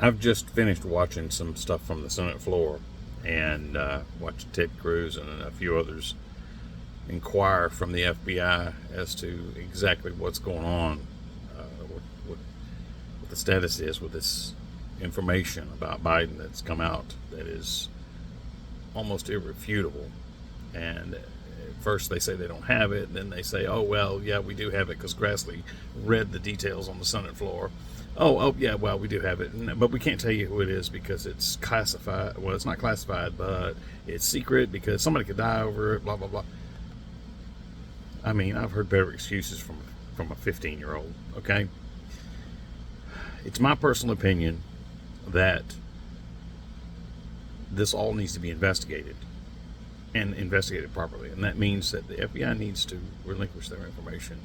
I've just finished watching some stuff from the Senate floor and watched Ted Cruz and a few others inquire from the FBI as to exactly what's going on, what the status is with this information about Biden that's come out that is almost irrefutable. And at first they say they don't have it, then they say, oh, well, yeah, we do have it because Grassley read the details on the Senate floor. Oh, yeah, well, we do have it, but we can't tell you who it is because it's classified. Well, it's not classified, but it's secret because somebody could die over it, blah, blah, blah. I mean, I've heard better excuses from a 15-year-old, okay? It's my personal opinion that this all needs to be investigated and investigated properly. And that means that the FBI needs to relinquish their information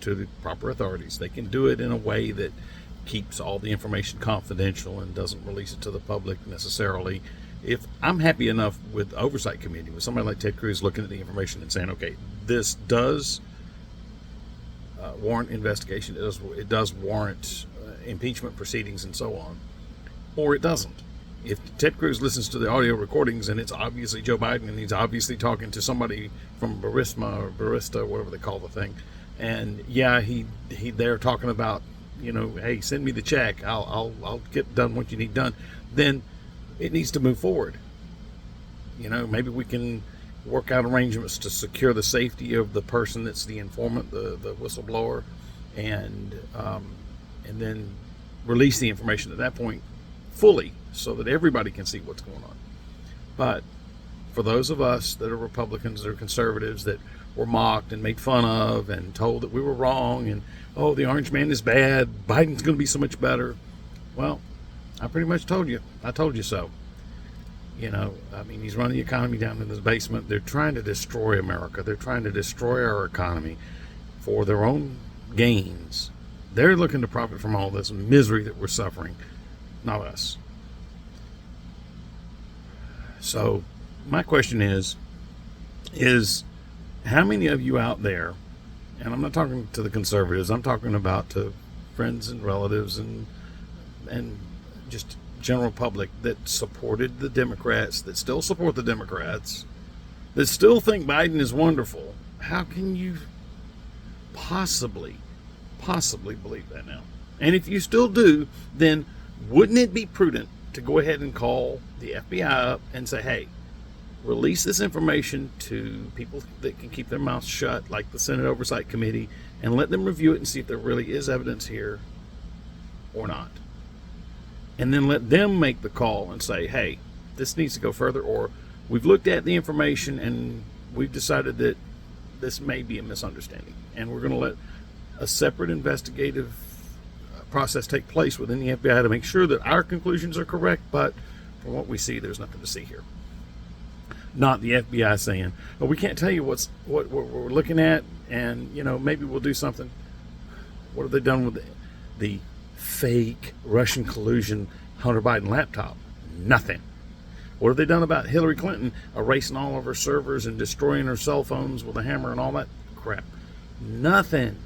to the proper authorities. They can do it in a way that keeps all the information confidential and doesn't release it to the public necessarily. If I'm happy enough with the oversight committee, with somebody like Ted Cruz looking at the information and saying, okay, this does warrant investigation, it does warrant impeachment proceedings and so on, or it doesn't. If Ted Cruz listens to the audio recordings and it's obviously Joe Biden and he's obviously talking to somebody from Barista, whatever they call the thing, and yeah, they're talking about, hey, send me the check, I'll get done what you need done, then it needs to move forward. Maybe we can work out arrangements to secure the safety of the person that's the informant, the whistleblower, and then release the information at that point fully so that everybody can see what's going on. But for those of us that are Republicans, that are conservatives, that were mocked and made fun of and told that we were wrong and, oh, the orange man is bad, Biden's going to be so much better. Well, I pretty much told you. I told you so. He's running the economy down in his basement. They're trying to destroy America. They're trying to destroy our economy for their own gains. They're looking to profit from all this misery that we're suffering, not us. So my question is how many of you out there, and I'm not talking to the conservatives, I'm talking about to friends and relatives and just general public that supported the Democrats, that still support the Democrats, that still think Biden is wonderful. How can you possibly believe that now? And if you still do, then wouldn't it be prudent to go ahead and call the FBI up and say, hey, release this information to people that can keep their mouths shut, like the Senate Oversight Committee, and let them review it and see if there really is evidence here or not. And then let them make the call and say, hey, this needs to go further, or we've looked at the information and we've decided that this may be a misunderstanding, and we're going to let a separate investigative process take place within the FBI to make sure that our conclusions are correct, but from what we see, there's nothing to see here. Not the FBI saying, oh, we can't tell you what we're looking at, and maybe we'll do something. What have they done with the fake Russian collusion Hunter Biden laptop? Nothing. What have they done about Hillary Clinton erasing all of her servers and destroying her cell phones with a hammer and all that crap? Nothing.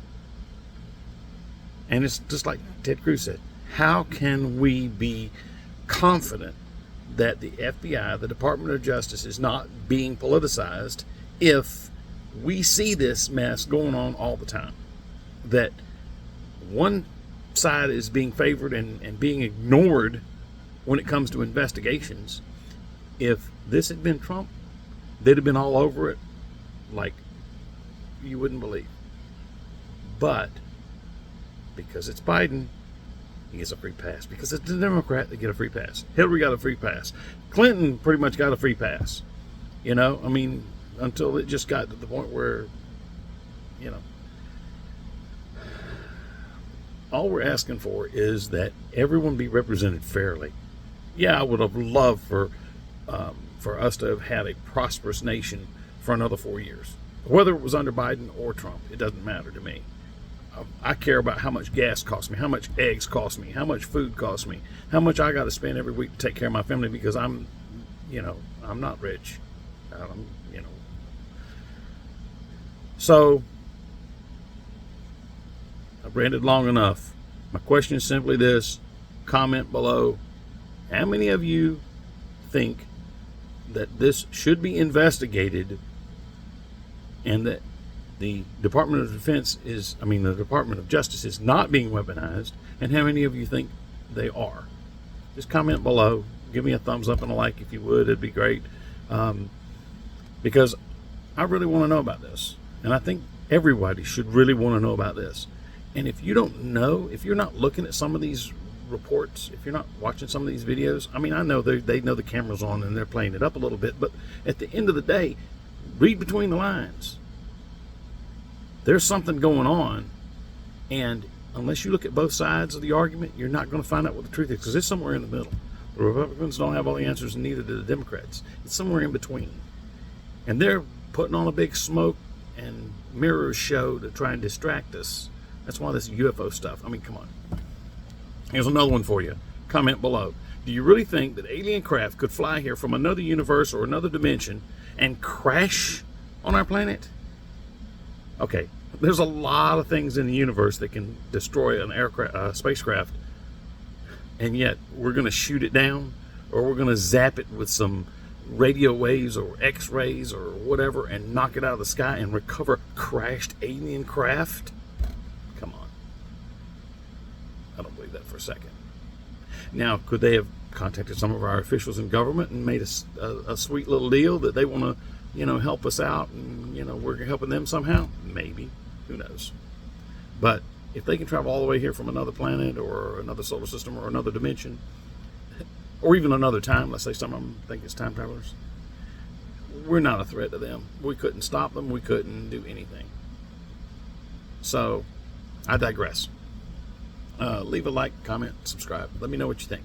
And it's just like Ted Cruz said, how can we be confident that the FBI, the Department of Justice, is not being politicized if we see this mess going on all the time? That one side is being favored and being ignored when it comes to investigations. If this had been Trump, they'd have been all over it like you wouldn't believe. But because it's Biden, he gets a free pass. Because it's the Democrat, they get a free pass. Hillary got a free pass. Clinton pretty much got a free pass. Until it just got to the point where, all we're asking for is that everyone be represented fairly. Yeah, I would have loved for us to have had a prosperous nation for another 4 years. Whether it was under Biden or Trump, it doesn't matter to me. I care about how much gas costs me, how much eggs cost me, how much food costs me, how much I got to spend every week to take care of my family because I'm not rich. So I've ranted long enough. My question is simply this: comment below. How many of you think that this should be investigated and that the Department of the Department of Justice is not being weaponized, and how many of you think they are? Just comment below. Give me a thumbs up and a like if you would. It'd be great. Because I really want to know about this. And I think everybody should really want to know about this. And if you don't know, if you're not looking at some of these reports, if you're not watching some of these videos, I mean, I know they know the camera's on and they're playing it up a little bit, but at the end of the day, read between the lines. There's something going on, and unless you look at both sides of the argument, you're not going to find out what the truth is, because it's somewhere in the middle. The Republicans don't have all the answers, and neither do the Democrats. It's somewhere in between. And they're putting on a big smoke and mirrors show to try and distract us. That's why this UFO stuff, I mean, come on. Here's another one for you. Comment below. Do you really think that alien craft could fly here from another universe or another dimension and crash on our planet? Okay, there's a lot of things in the universe that can destroy an spacecraft, and yet we're going to shoot it down, or we're going to zap it with some radio waves or X-rays or whatever and knock it out of the sky and recover crashed alien craft? Come on. I don't believe that for a second. Now, could they have contacted some of our officials in government and made a sweet little deal that they want to, help us out, and, we're helping them somehow? Maybe. Who knows? But if they can travel all the way here from another planet or another solar system or another dimension, or even another time, let's say some of them think it's time travelers, we're not a threat to them. We couldn't stop them. We couldn't do anything. So, I digress. Leave a like, comment, subscribe. Let me know what you think.